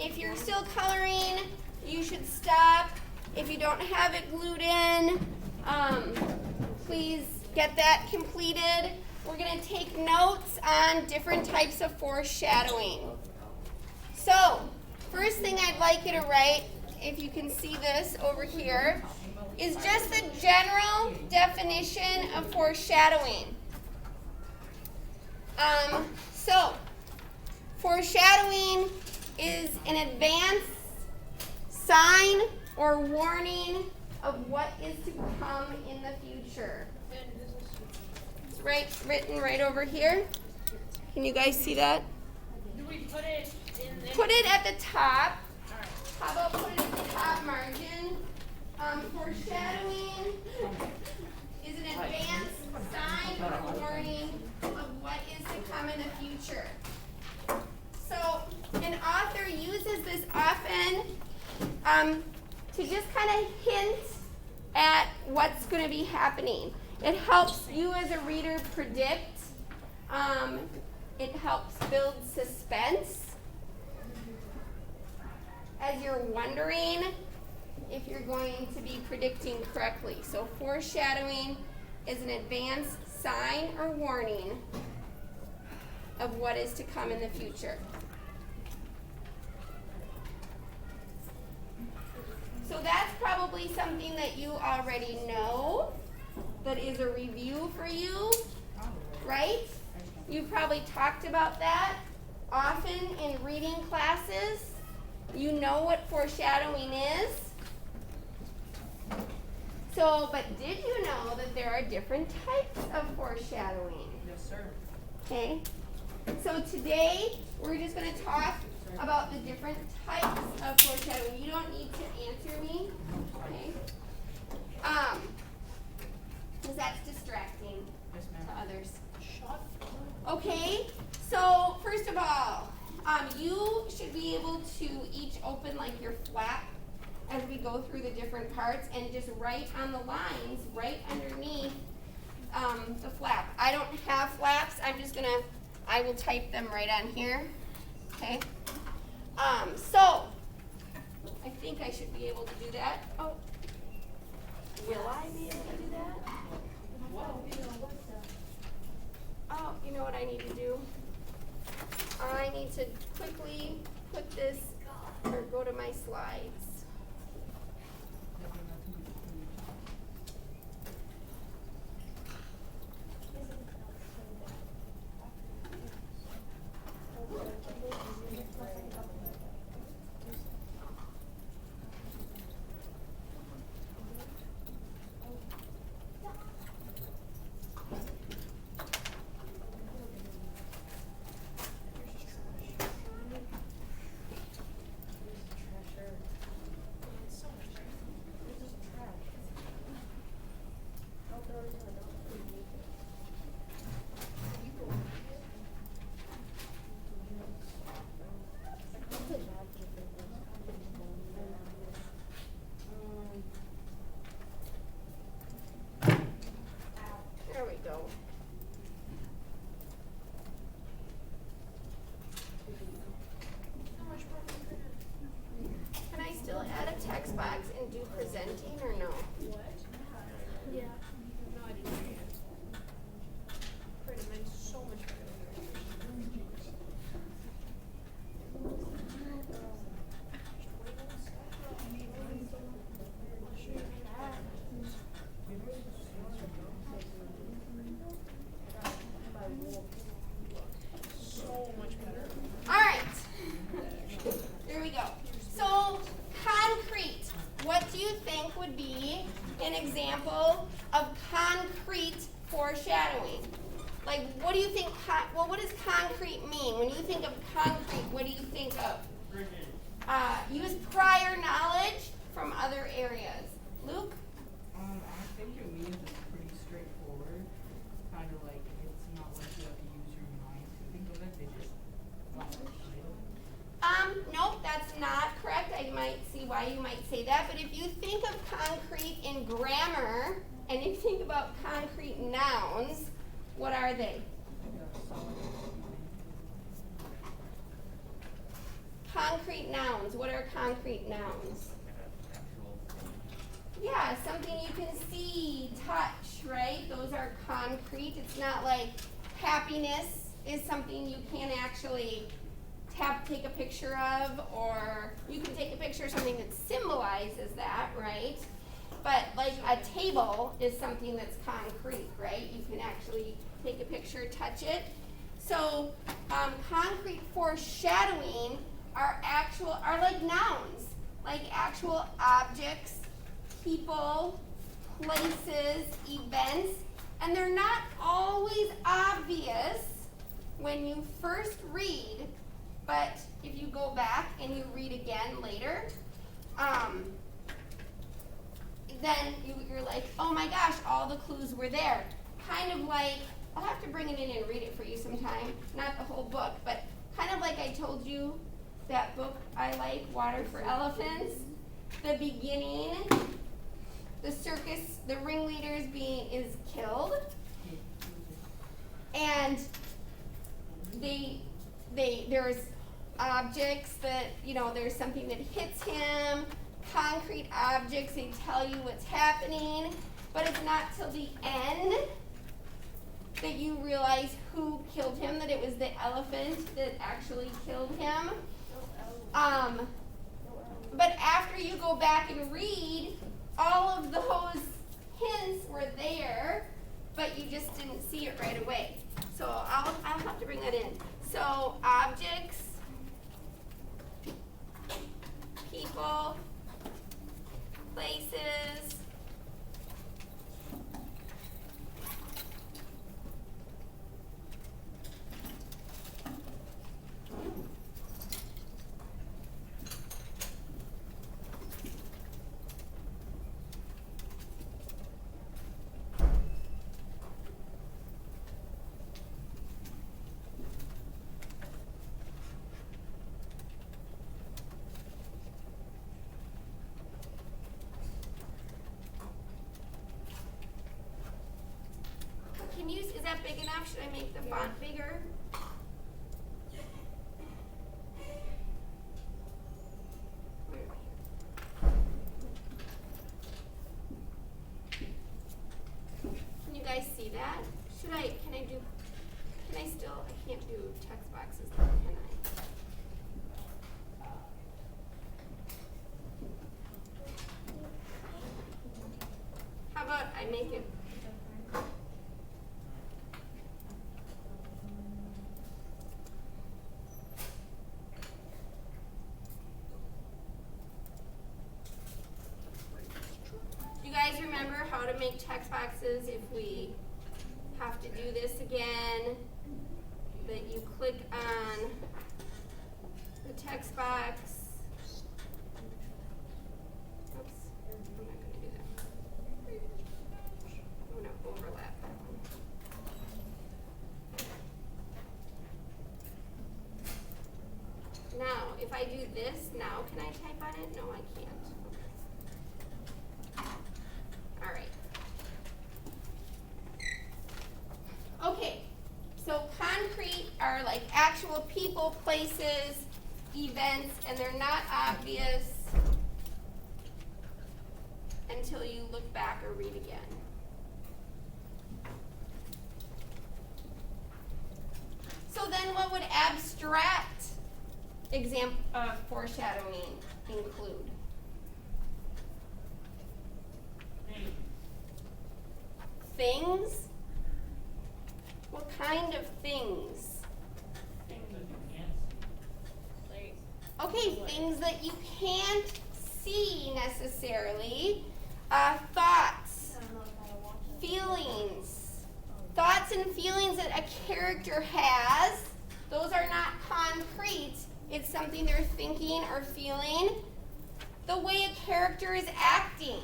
if you're still coloring, you should stop. If you don't have it glued in, please get that completed. We're going to take notes on different types of foreshadowing. So, first thing I'd like you to write, if you can see this over here, is just the general definition of foreshadowing. So, foreshadowing is an advance sign or warning of what is to come in the future. It's written right over here. Can you guys see that? Do we put it in there? Put it at the top. All right. How about put it at the top margin? Foreshadowing is an advance sign or warning of what is to come in the future. So an author uses this often to just kind of hint at what's going to be happening. It helps you as a reader predict. It helps build suspense as you're wondering if you're going to be predicting correctly. So foreshadowing is an advance sign or warning of what is to come in the future. So that's probably something that you already know, that is a review for you, right? You've probably talked about that often in reading classes. You know what foreshadowing is. So, but did you know that there are different types of foreshadowing? Yes, sir. Okay. So today we're just going to talk about the different types of foreshadowing. You don't need to answer me. Okay. Because that's distracting Yes, to ma'am. others. Shut up. Okay. So first of all, you should be able to each open like your flap as we go through the different parts and just write on the lines right underneath the flap. I don't have flaps. I will type them right on here. Okay. So I think I should be able to do that. Oh, will I be able to do that? Oh, you know what I need to do? I need to quickly put this or go to my slides. There we go. Can I still add a text box and do presenting or no? What? Yeah. No, I didn't. Pretty much so much better. So much better. All right. There we go. So, concrete. What do you think would be an example of concrete foreshadowing? Like, what do you think, what does concrete mean? When you think of concrete, what do you think of? Use prior knowledge from other areas. Luke? I think it means it's pretty straightforward. Kind of like it's not like you have to use your mind to think of it. They just Nope, that's not correct. I might see why you might say that, but if you think of concrete in grammar and you think about concrete nouns, what are they? concrete nouns. What are concrete nouns? Yeah, something you can see, touch, right? Those are concrete. It's not like happiness is something you can actually take a picture of, or you can take a picture of something that symbolizes that, right? But like a table is something that's concrete, right? You can actually take a picture, touch it. So concrete foreshadowing are like nouns, like actual objects, people, places, events, and they're not always obvious when you first read, but if you go back and you read again later, then you're like, oh my gosh, all the clues were there. Kind of like, I'll have to bring it in and read it for you sometime, not the whole book, but kind of like I told you, that book I like, Water for Elephants. The beginning, the circus, the ringleader is killed, and there's objects that, there's something that hits him, concrete objects, they tell you what's happening, but it's not till the end that you realize who killed him, that it was the elephant that actually killed him. But after you go back and read, all of those hints were there, but you just didn't see it right away. So I'll have to bring that in. So objects, people, places, is that big enough? Should I make the font bigger? Can you guys see that? I can't do text boxes, can I? How about I make it? Remember how to make text boxes if we have to do this again, that you click on the text box. Oops, I'm not going to do that. I'm going to overlap that one. Now, if I do this now, can I type on it? No, I can't. Okay, so concrete are like actual people, places, events, and they're not obvious until you look back or read again. So then what would abstract foreshadowing include? Things? What kind of things? Things that you can't see. Okay, things that you can't see necessarily. Thoughts, feelings. Thoughts and feelings that a character has, those are not concrete. It's something they're thinking or feeling. The way a character is acting.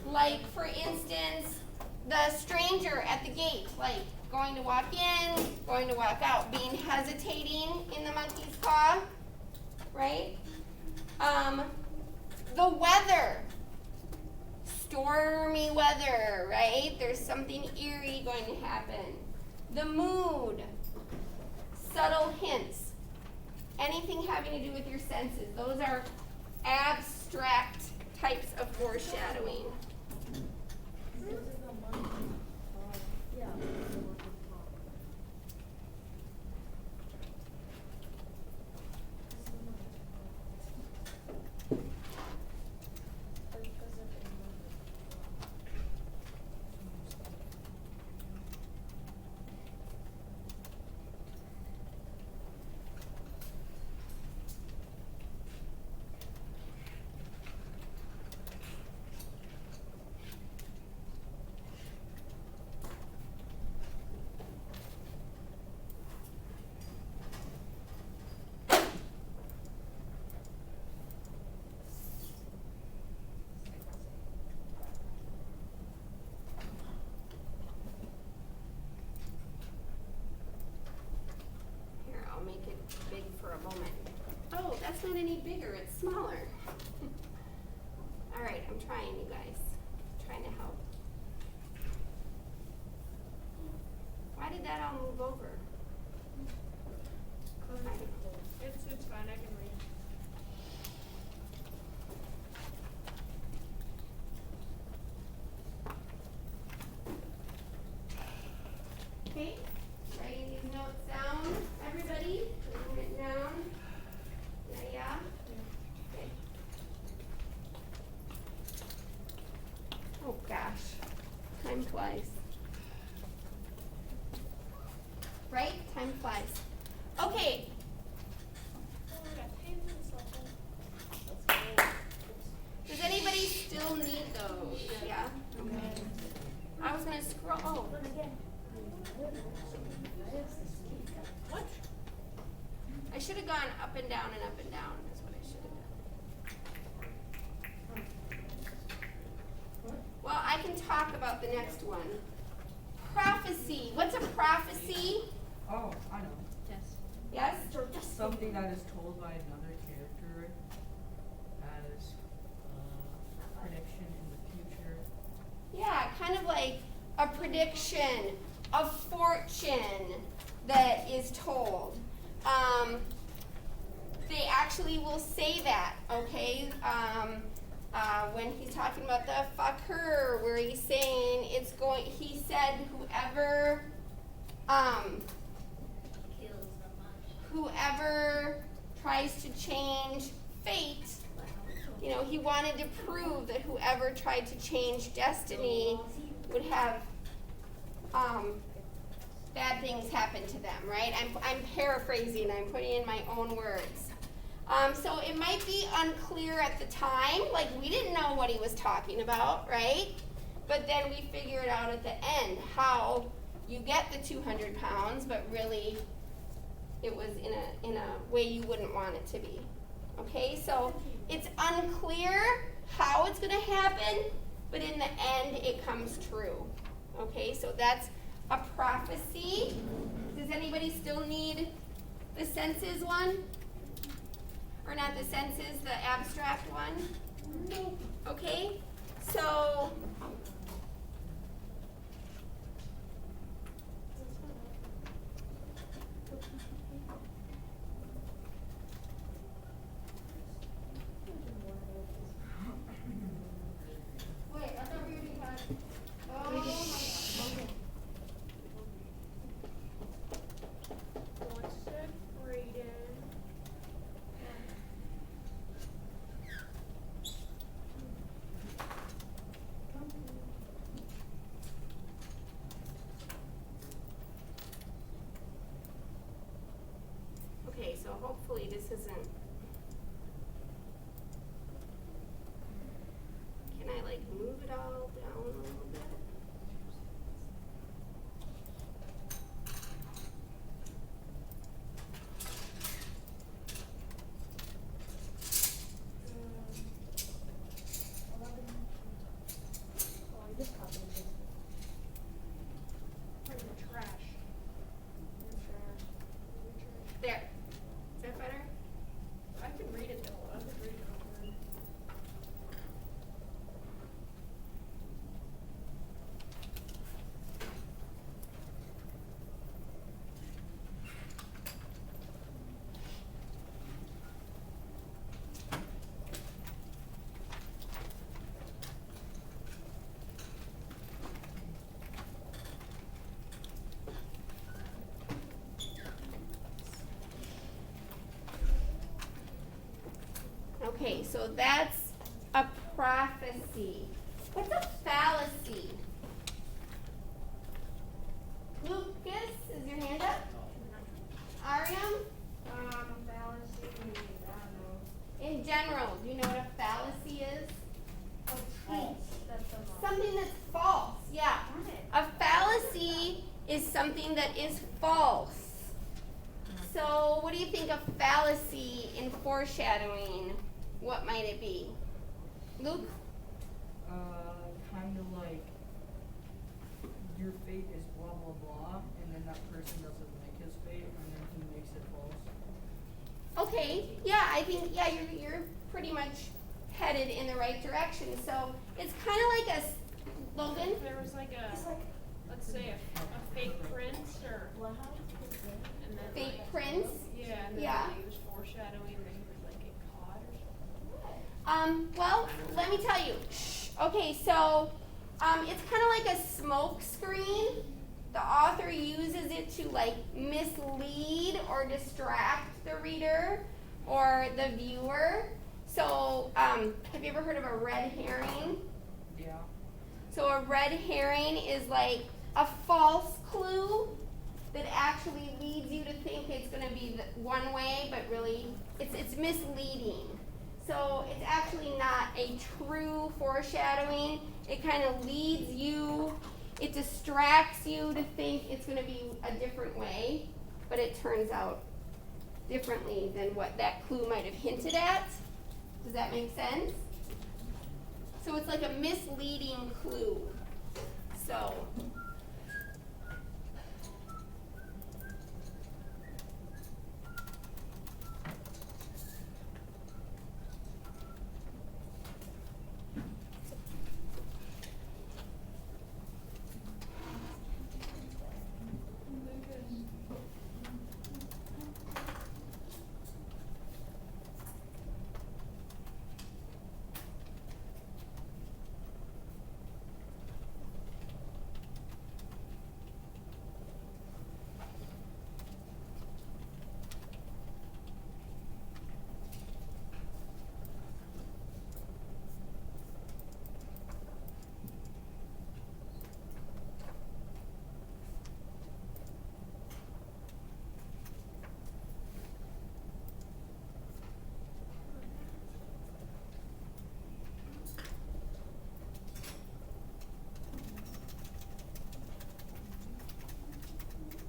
Like, for instance, the stranger at the gate, like going to walk in, going to walk out, being hesitating in the monkey's paw, right? The weather, stormy weather, right? There's something eerie going to happen. The mood, subtle hints. anything having to do with your senses. Those are abstract types of foreshadowing. Here, I'll make it big for a moment. Oh, that's not any bigger, it's smaller. All right, I'm trying, you guys. Trying to help. Why did that all move over? I don't know. It's fine, I can read. Okay, writing these notes down, everybody, writing it down. Yeah. Okay. Oh gosh, time flies. Right? Time flies. Okay, Oh, we got pens and stuff. does anybody still need those? Yeah? Okay. I was gonna scroll, oh. What? I should have gone up and down and up and down, is what I should have done. Well, I can talk about the next one. Prophecy. What's a prophecy? Oh, I know. Yes? Something that is told by another character as a prediction in the future. Yeah, kind of like a prediction, a fortune that is told. They actually will say that, okay? When he's talking about the fucker, where he's saying it's going, he said whoever tries to change fate, you know, he wanted to prove that whoever tried to change destiny would have bad things happen to them, right? I'm paraphrasing, I'm putting in my own words. So it might be unclear at the time, like we didn't know what he was talking about, right? But then we figure it out at the end, how you get the 200 pounds, but really it was in a way you wouldn't want it to be. Okay, so it's unclear how it's gonna happen, but in the end it comes true. Okay, so that's a prophecy. Does anybody still need the senses one? Or not the senses, the abstract one? No. Okay, so wait, I thought we already had. Oh my God. One sec, Brayden. Okay, so hopefully this isn't. Can I like move it all down a little bit? Where's the trash? The trash. There. Is that better? Okay, so that's a prophecy. What's a fallacy? Lucas, is your hand up? Ariam? Fallacy, I don't know. In general, do you know what a fallacy is? Something that's false, yeah. A fallacy is something that is false. So, what do you think of fallacy in foreshadowing? What might it be? Luke? Kind of like your fate is blah blah blah, and then that person doesn't like his fate, and then he makes it false. Okay, yeah, I think, yeah, you're pretty much headed in the right direction. So, it's kind of like a, Logan? If there was like a, let's say a fake prince or, and then Fake like, prince? yeah, and then Yeah. he was foreshadowing that he would like get caught or something. Well, let me tell you. Okay, so it's kind of like a smoke screen. The author uses it to like mislead or distract the reader or the viewer. So, have you ever heard of a red herring? Yeah. So a red herring is like a false clue that actually leads you to think it's going to be one way, but really it's misleading. So it's actually not a true foreshadowing. It kind of leads you, it distracts you to think it's going to be a different way, but it turns out differently than what that clue might have hinted at. Does that make sense? So it's like a misleading clue. So.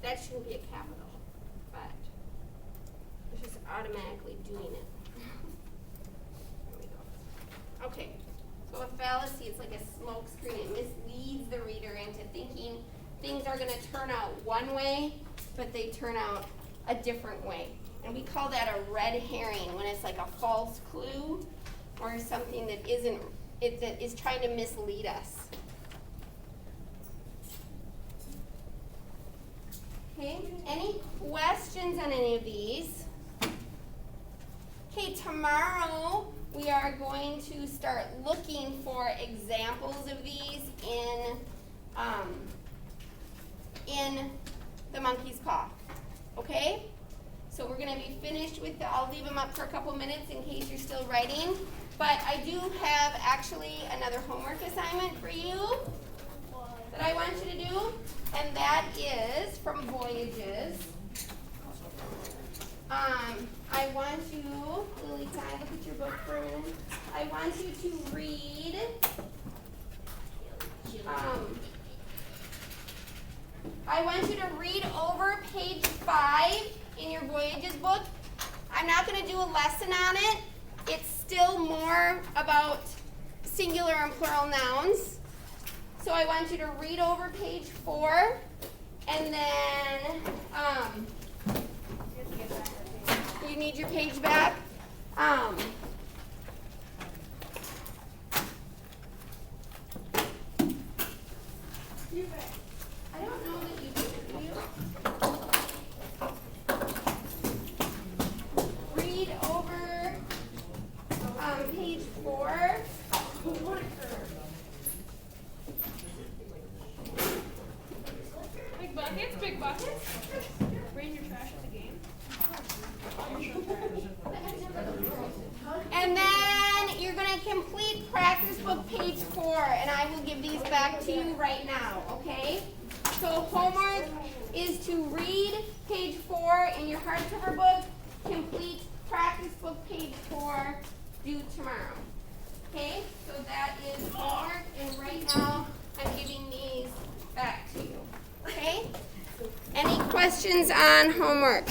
That shouldn't be a capital, but it's just automatically doing it. There we go. Okay, so a fallacy is like a smoke screen. It misleads the reader into thinking things are going to turn out one way, but they turn out a different way. And we call that a red herring when it's like a false clue or something that that is trying to mislead us. Okay, any questions on any of these? Okay, tomorrow we are going to start looking for examples of these in the monkey's paw. Okay? So we're going to be finished with I'll leave them up for a couple minutes in case you're still writing. But I do have actually another homework assignment for you that I want you to do, and that is from Voyages. I want you, Lily, can I look at your book for a minute? I want you to read, I want you to read over page 5 in your Voyages book. I'm not going to do a lesson on it. It's still more about singular and plural nouns. So I want you to read over page 4, and then you need your page back. I don't know that you do you? Read over page 4. Big buckets, big buckets. Bring your trash to the game. And then book page 4, and I will give these back to you right now, okay? So homework is to read page 4 in your hardcover book, complete practice book page 4, due tomorrow. Okay, so that is homework, and right now I'm giving these back to you. Okay? Any questions on homework?